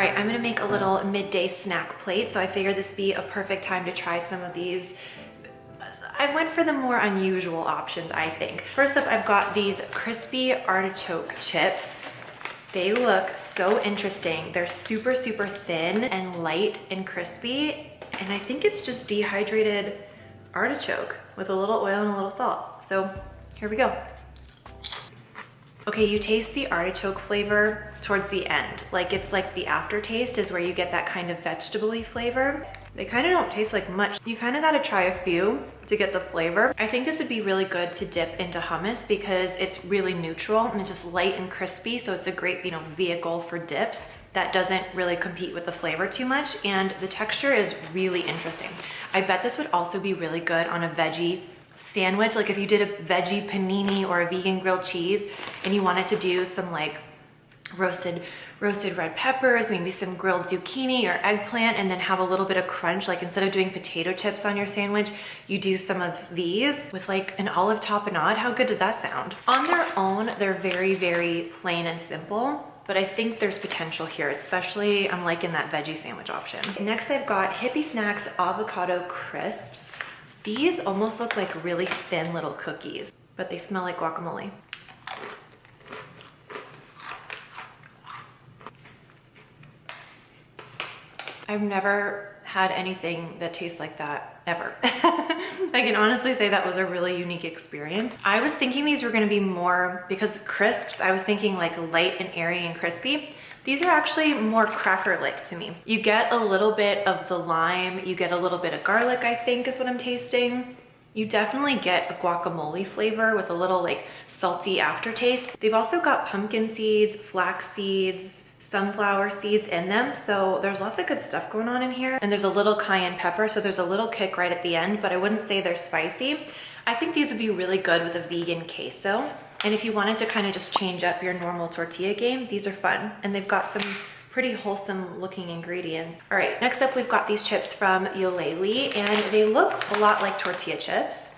right, I'm gonna make a little midday snack plate, so I figured this would be a perfect time to try some of these. I went for the more unusual options, I think. First up, I've got these crispy artichoke chips. They look so interesting. They're super, super thin and light and crispy, and I think it's just dehydrated artichoke with a little oil and a little salt. So here we go. Okay, you taste the artichoke flavor towards the end. Like it's like the aftertaste is where you get that kind of vegetable-y flavor. They kind of don't taste like much. You kind of got to try a few to get the flavor. I think this would be really good to dip into hummus because it's really neutral and it's just light and crispy. So it's a great, vehicle for dips that doesn't really compete with the flavor too much. And the texture is really interesting. I bet this would also be really good on a veggie sandwich. Like if you did a veggie panini or a vegan grilled cheese and you wanted to do some like roasted red peppers, maybe some grilled zucchini or eggplant, and then have a little bit of crunch. Like instead of doing potato chips on your sandwich, you do some of these with like an olive tapenade. How good does that sound? On their own, they're very, very plain and simple, but I think there's potential here, especially I'm liking that veggie sandwich option. Next, I've got Hippie Snacks Avocado Crisps. These almost look like really thin little cookies, but they smell like guacamole. I've never had anything that tastes like that ever. I can honestly say that was a really unique experience. I was thinking these were gonna be more, because crisps, I was thinking like light and airy and crispy. These are actually more cracker-like to me. You get a little bit of the lime, you get a little bit of garlic, I think is what I'm tasting. You definitely get a guacamole flavor with a little like salty aftertaste. They've also got pumpkin seeds, flax seeds, sunflower seeds in them. So there's lots of good stuff going on in here. And there's a little cayenne pepper, so there's a little kick right at the end, but I wouldn't say they're spicy. I think these would be really good with a vegan queso. And if you wanted to kind of just change up your normal tortilla game, these are fun. And they've got some pretty wholesome looking ingredients. All right, next up we've got these chips from Yoleli, and they look a lot like tortilla chips.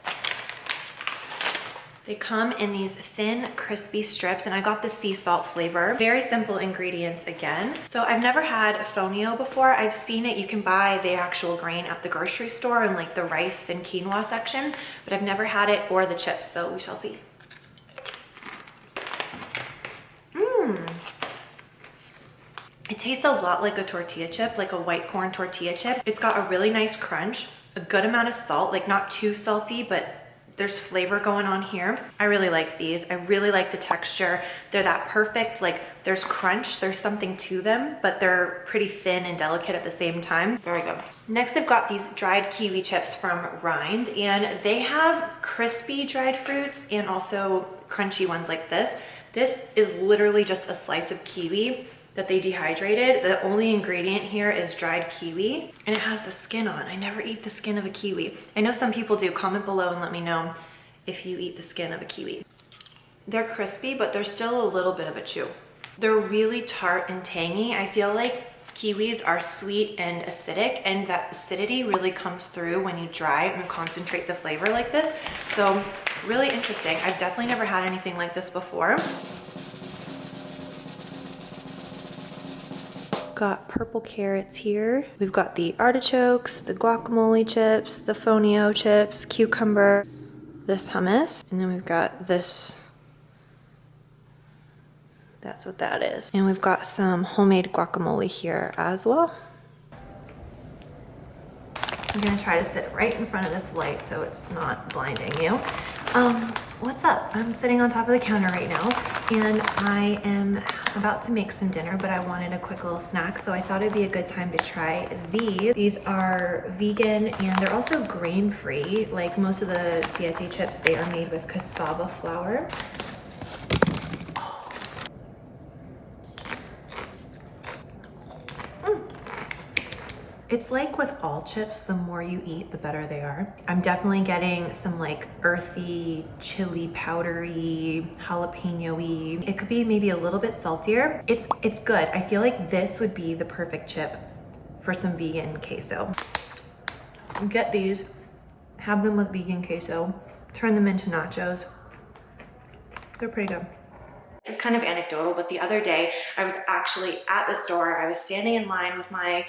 They come in these thin, crispy strips, and I got the sea salt flavor. Very simple ingredients again. So I've never had fonio before. I've seen it, you can buy the actual grain at the grocery store in like the rice and quinoa section, but I've never had it or the chips, so we shall see. It tastes a lot like a tortilla chip, like a white corn tortilla chip. It's got a really nice crunch, a good amount of salt, like not too salty, but there's flavor going on here. I really like these. I really like the texture. They're that perfect, like there's crunch, there's something to them, but they're pretty thin and delicate at the same time. Very good. Next, I've got these dried kiwi chips from Rind, and they have crispy dried fruits and also crunchy ones like this. This is literally just a slice of kiwi that they dehydrated. The only ingredient here is dried kiwi, and it has the skin on. I never eat the skin of a kiwi. I know some people do. Comment below and let me know if you eat the skin of a kiwi. They're crispy, but there's still a little bit of a chew. They're really tart and tangy. I feel like kiwis are sweet and acidic, and that acidity really comes through when you dry and concentrate the flavor like this. So really interesting. I've definitely never had anything like this before. Got purple carrots here. We've got the artichokes, the guacamole chips, the fonio chips, cucumber, this hummus, and then we've got this. That's what that is. And we've got some homemade guacamole here as well. I'm gonna try to sit right in front of this light so it's not blinding you. What's up? I'm sitting on top of the counter right now, and I am about to make some dinner, but I wanted a quick little snack, so I thought it'd be a good time to try these. These are vegan, and they're also grain-free. Like most of the siete chips, they are made with cassava flour. It's like with all chips, the more you eat, the better they are. I'm definitely getting some like earthy, chili powdery, jalapeno-y. It could be maybe a little bit saltier. It's good. I feel like this would be the perfect chip for some vegan queso. Get these, have them with vegan queso, turn them into nachos. They're pretty good. This is kind of anecdotal, but the other day I was actually at the store. I was standing in line with my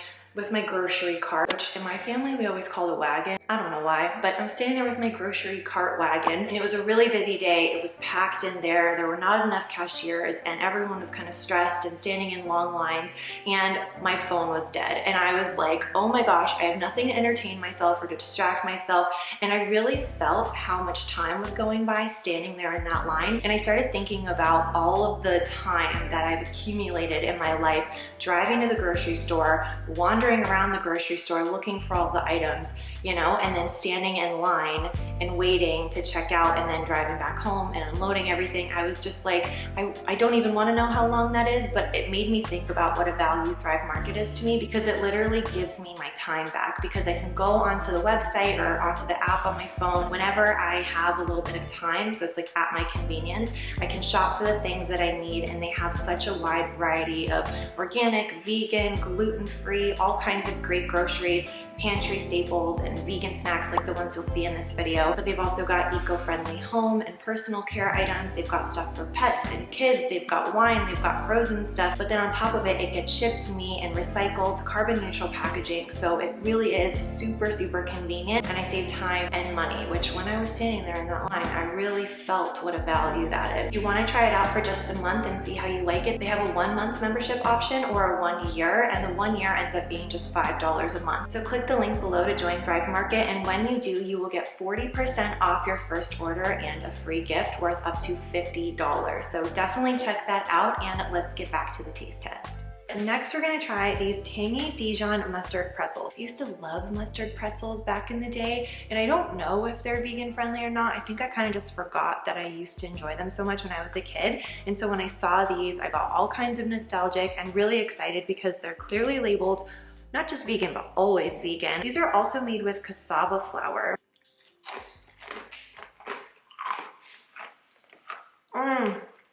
grocery cart, which in my family we always call a wagon. I don't know why, but I'm standing there with my grocery cart wagon, and it was a really busy day. It was packed in there. There were not enough cashiers, and everyone was kind of stressed and standing in long lines, and my phone was dead. And I was like, oh my gosh, I have nothing to entertain myself or to distract myself. And I really felt how much time was going by standing there in that line. And I started thinking about all of the time that I've accumulated in my life, driving to the grocery store, wandering around the grocery store looking for all the items, you know, and then standing in line and waiting to check out and then driving back home and unloading everything. I was just like, I don't even want to know how long that is, but it made me think about what a value Thrive Market is to me, because it literally gives me my time back, because I can go onto the website or onto the app on my phone whenever I have a little bit of time. So it's like at my convenience. I can shop for the things that I need, and they have such a wide variety of organic, vegan, gluten-free, all kinds of great groceries, pantry staples, and vegan snacks like the ones you'll see in this video. But they've also got eco-friendly home and personal care items. They've got stuff for pets and kids. They've got wine, they've got frozen stuff. But then on top of it, it gets shipped to me in recycled, carbon neutral packaging. So it really is super, super convenient. And I save time and money, which when I was standing there in that line, I really felt what a value that is. If you want to try it out for just a month and see how you like it, they have a 1-month membership option or a 1 year, and the 1 year ends up being just $5 a month. So click the link below to join Thrive Market, and when you do, you will get 40% off your first order and a free gift worth up to $50. So definitely check that out, and let's get back to the taste test. Next, we're gonna try these tangy Dijon mustard pretzels. I used to love mustard pretzels back in the day, and I don't know if they're vegan friendly or not. I think I kind of just forgot that I used to enjoy them so much when I was a kid. And so when I saw these, I got all kinds of nostalgic and really excited, because they're clearly labeled not just vegan, but always vegan. These are also made with cassava flour.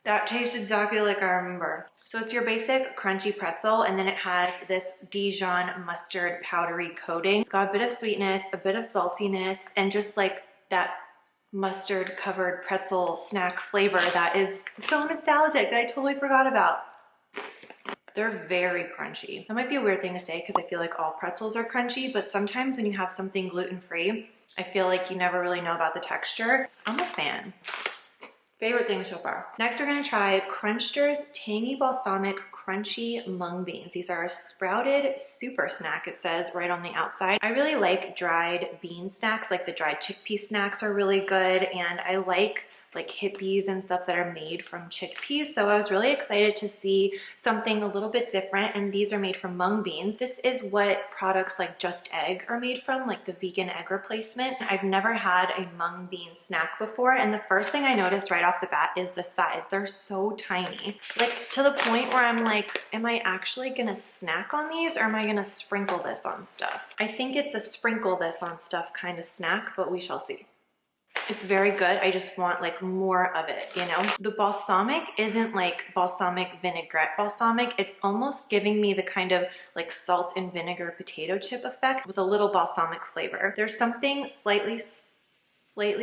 That tastes exactly like I remember. So it's your basic crunchy pretzel, and then it has this Dijon mustard powdery coating. It's got a bit of sweetness, a bit of saltiness, and just like that mustard covered pretzel snack flavor that is so nostalgic that I totally forgot about. They're very crunchy. That might be a weird thing to say, because I feel like all pretzels are crunchy, but sometimes when you have something gluten-free, I feel like you never really know about the texture. I'm a fan. Favorite thing so far. Next, we're gonna try Crunchter's Tangy Balsamic Crunchy Mung Beans. These are a sprouted super snack, it says right on the outside. I really like dried bean snacks, like the dried chickpea snacks are really good, and I like hippies and stuff that are made from chickpeas. So I was really excited to see something a little bit different, and these are made from mung beans. This is what products like Just Egg are made from, like the vegan egg replacement. I've never had a mung bean snack before, and the first thing I noticed right off the bat is the size. They're so tiny, like to the point where I'm like, am I actually gonna snack on these, or am I gonna sprinkle this on stuff? I think it's a sprinkle this on stuff kind of snack, but we shall see. It's very good. I just want like more of it, you know? The balsamic isn't like balsamic vinaigrette balsamic. It's almost giving me the kind of like salt and vinegar potato chip effect with a little balsamic flavor. There's something slightly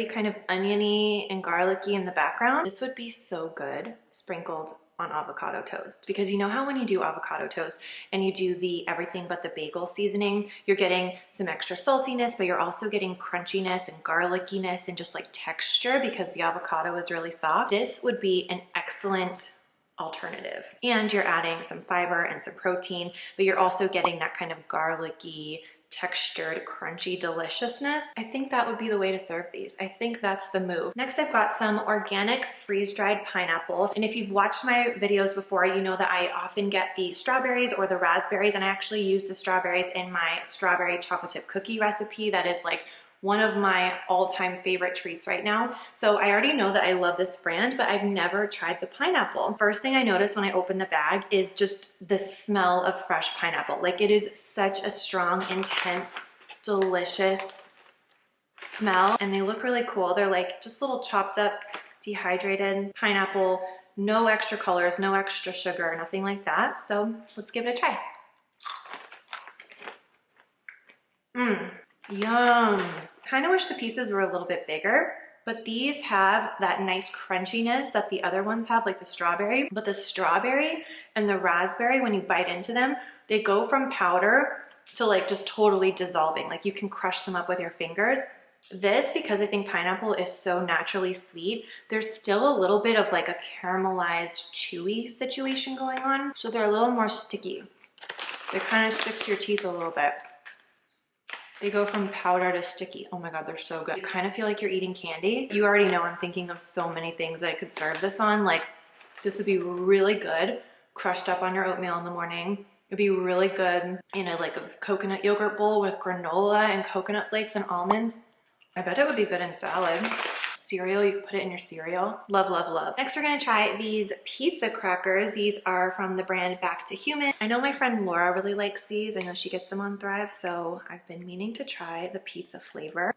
kind of oniony and garlicky in the background. This would be so good sprinkled on avocado toast, because you know how when you do avocado toast and you do the everything but the bagel seasoning, you're getting some extra saltiness, but you're also getting crunchiness and garlickiness and just like texture because the avocado is really soft. This would be an excellent alternative. And you're adding some fiber and some protein, but you're also getting that kind of garlicky, textured, crunchy deliciousness. I think that would be the way to serve these. I think that's the move. Next, I've got some organic freeze-dried pineapple. And if you've watched my videos before, you know that I often get the strawberries or the raspberries, and I actually use the strawberries in my strawberry chocolate chip cookie recipe. That is like one of my all-time favorite treats right now. So I already know that I love this brand, but I've never tried the pineapple. First thing I noticed when I opened the bag is just the smell of fresh pineapple. Like, it is such a strong, intense, delicious smell, and they look really cool. They're like just little chopped up, dehydrated pineapple, no extra colors, no extra sugar, nothing like that. So let's give it a try. Yum. Kind of wish the pieces were a little bit bigger, but these have that nice crunchiness that the other ones have, like the strawberry. But the strawberry and the raspberry, when you bite into them, they go from powder to like just totally dissolving. Like you can crush them up with your fingers. This, because I think pineapple is so naturally sweet, there's still a little bit of like a caramelized chewy situation going on. So they're a little more sticky. They kind of stick to your teeth a little bit. They go from powder to sticky. Oh my God, they're so good. You kind of feel like you're eating candy. You already know I'm thinking of so many things that I could serve this on. Like this would be really good crushed up on your oatmeal in the morning. It'd be really good in a coconut yogurt bowl with granola and coconut flakes and almonds. I bet it would be good in salad. Cereal, you could put it in your cereal. Love, love, love. Next, we're gonna try these pizza crackers. These are from the brand Back to Human. I know my friend Laura really likes these. I know she gets them on Thrive, so I've been meaning to try the pizza flavor.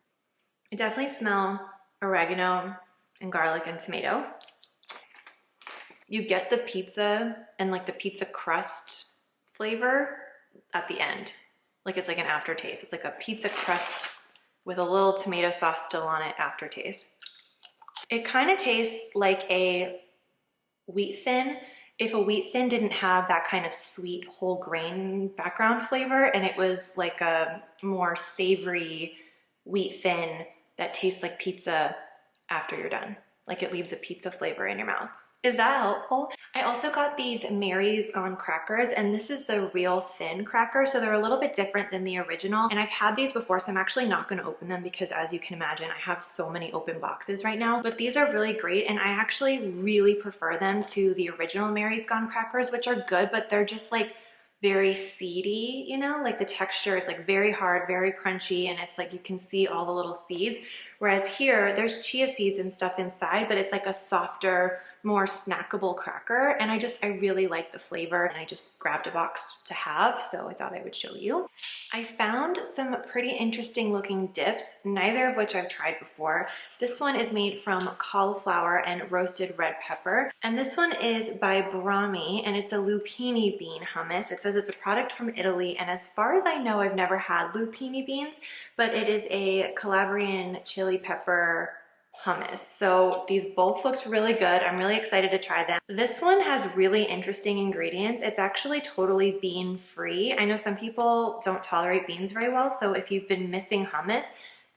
I definitely smell oregano and garlic and tomato. You get the pizza and like the pizza crust flavor at the end. Like it's like an aftertaste. It's like a pizza crust with a little tomato sauce still on it aftertaste. It kind of tastes like a wheat thin if a wheat thin didn't have that kind of sweet whole grain background flavor and it was like a more savory wheat thin that tastes like pizza after you're done. Like it leaves a pizza flavor in your mouth. Is that helpful? I also got these Mary's Gone crackers, and this is the real thin cracker, so they're a little bit different than the original. And I've had these before, so I'm actually not gonna open them because as you can imagine, I have so many open boxes right now. But these are really great, and I actually really prefer them to the original Mary's Gone crackers, which are good, but they're just like very seedy, you know? Like the texture is like very hard, very crunchy, and it's like you can see all the little seeds. Whereas here, there's chia seeds and stuff inside, but it's like a softer, more snackable cracker. And I really like the flavor, and I just grabbed a box to have, so I thought I would show you. I found some pretty interesting looking dips, neither of which I've tried before. This one is made from cauliflower and roasted red pepper. And this one is by Brahmi, and it's a lupini bean hummus. It says it's a product from Italy, and as far as I know, I've never had lupini beans, but it is a Calabrian chili pepper hummus. So these both looked really good. I'm really excited to try them. This one has really interesting ingredients. It's actually totally bean free. I know some people don't tolerate beans very well, so if you've been missing hummus,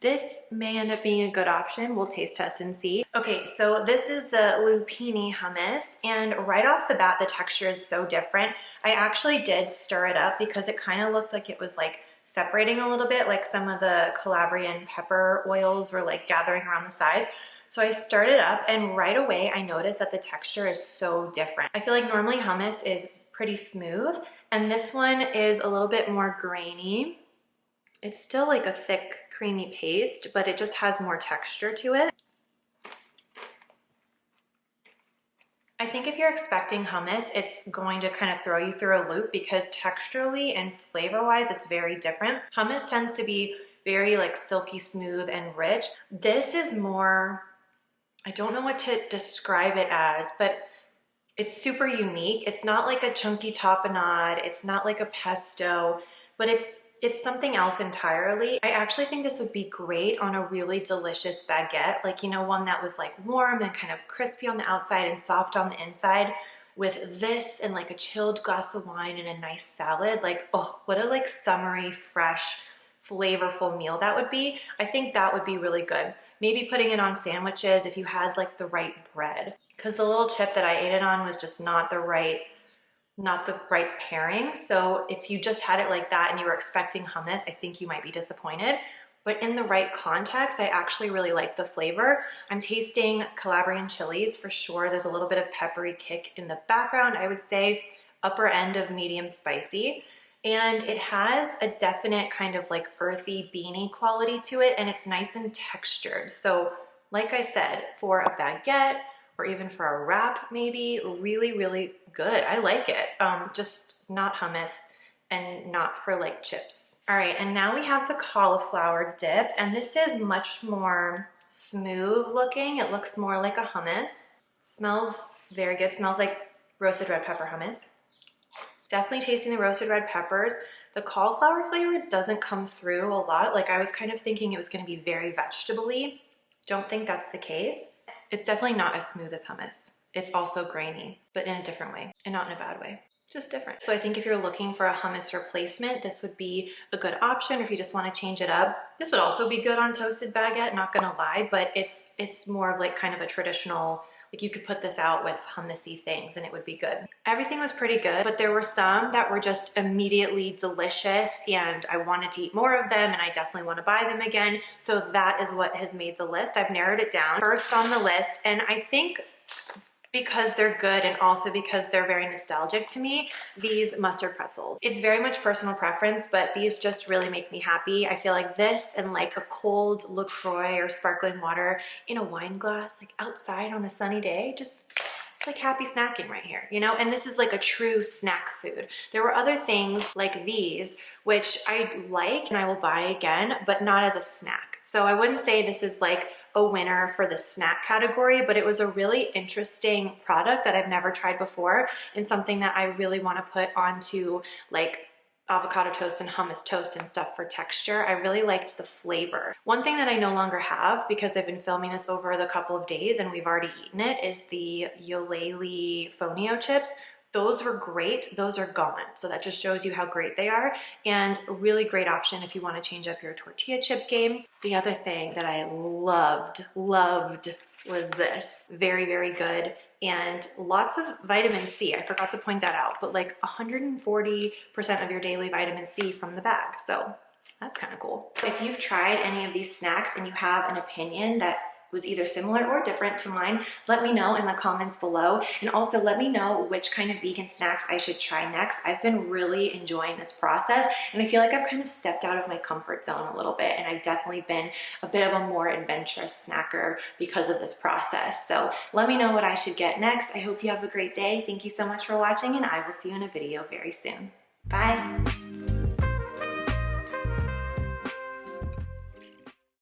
this may end up being a good option. We'll taste test and see. Okay, so this is the lupini hummus, and right off the bat, the texture is so different. I actually did stir it up because it kind of looked like it was like separating a little bit, like some of the Calabrian pepper oils were like gathering around the sides. So I stirred it up, and right away I noticed that the texture is so different. I feel like normally hummus is pretty smooth, and this one is a little bit more grainy. It's still like a thick, creamy paste, but it just has more texture to it. I think if you're expecting hummus, it's going to kind of throw you through a loop because texturally and flavor-wise, it's very different. Hummus tends to be very like silky smooth and rich. This is more, I don't know what to describe it as, but it's super unique. It's not like a chunky tapenade. It's not like a pesto, but it's something else entirely. I actually think this would be great on a really delicious baguette, like, you know, one that was like warm and kind of crispy on the outside and soft on the inside, with this and like a chilled glass of wine and a nice salad. Like, oh, what a like summery, fresh, flavorful meal that would be. I think that would be really good. Maybe putting it on sandwiches if you had like the right bread, because the little chip that I ate it on was just not the right pairing. So if you just had it like that and you were expecting hummus, I think you might be disappointed. But in the right context, I actually really like the flavor. I'm tasting Calabrian chilies for sure. There's a little bit of peppery kick in the background. I would say upper end of medium spicy. And it has a definite kind of like earthy, beany quality to it, and it's nice and textured. So like I said, for a baguette, or even for a wrap maybe, really, really good. I like it. Just not hummus and not for like chips. All right, and now we have the cauliflower dip, and this is much more smooth looking. It looks more like a hummus. Smells very good. Smells like roasted red pepper hummus. Definitely tasting the roasted red peppers. The cauliflower flavor doesn't come through a lot. Like I was kind of thinking it was gonna be very vegetable-y. don't think that's the case. It's definitely not as smooth as hummus. It's also grainy, but in a different way, and not in a bad way. Just different. So I think if you're looking for a hummus replacement, this would be a good option. If you just want to change it up, this would also be good on toasted baguette, not gonna lie, but it's more of like kind of a traditional, like you could put this out with hummusy things and it would be good. Everything was pretty good, but there were some that were just immediately delicious and I wanted to eat more of them and I definitely want to buy them again. So that is what has made the list. I've narrowed it down. First on the list, and I think because they're good and also because they're very nostalgic to me, these mustard pretzels. It's very much personal preference, but these just really make me happy. I feel like this and like a cold LaCroix or sparkling water in a wine glass, like outside on a sunny day, just it's like happy snacking right here, you know? And this is like a true snack food. There were other things like these, which I like and I will buy again, but not as a snack. So I wouldn't say this is like a winner for the snack category, but it was a really interesting product that I've never tried before and something that I really want to put onto like avocado toast and hummus toast and stuff for texture. I really liked the flavor. One thing that I no longer have because I've been filming this over the couple of days and we've already eaten it is the Yolele fonio chips. Those were great. Those are gone. So that just shows you how great they are and a really great option if you want to change up your tortilla chip game. The other thing that I loved was this. Very, very good. And lots of vitamin C. I forgot to point that out, but like 140% of your daily vitamin C from the bag. So that's kind of cool. If you've tried any of these snacks and you have an opinion that was either similar or different to mine, let me know in the comments below. And also let me know which kind of vegan snacks I should try next. I've been really enjoying this process and I feel like I've kind of stepped out of my comfort zone a little bit and I've definitely been a bit of a more adventurous snacker because of this process. So let me know what I should get next. I hope you have a great day. Thank you so much for watching and I will see you in a video very soon. Bye.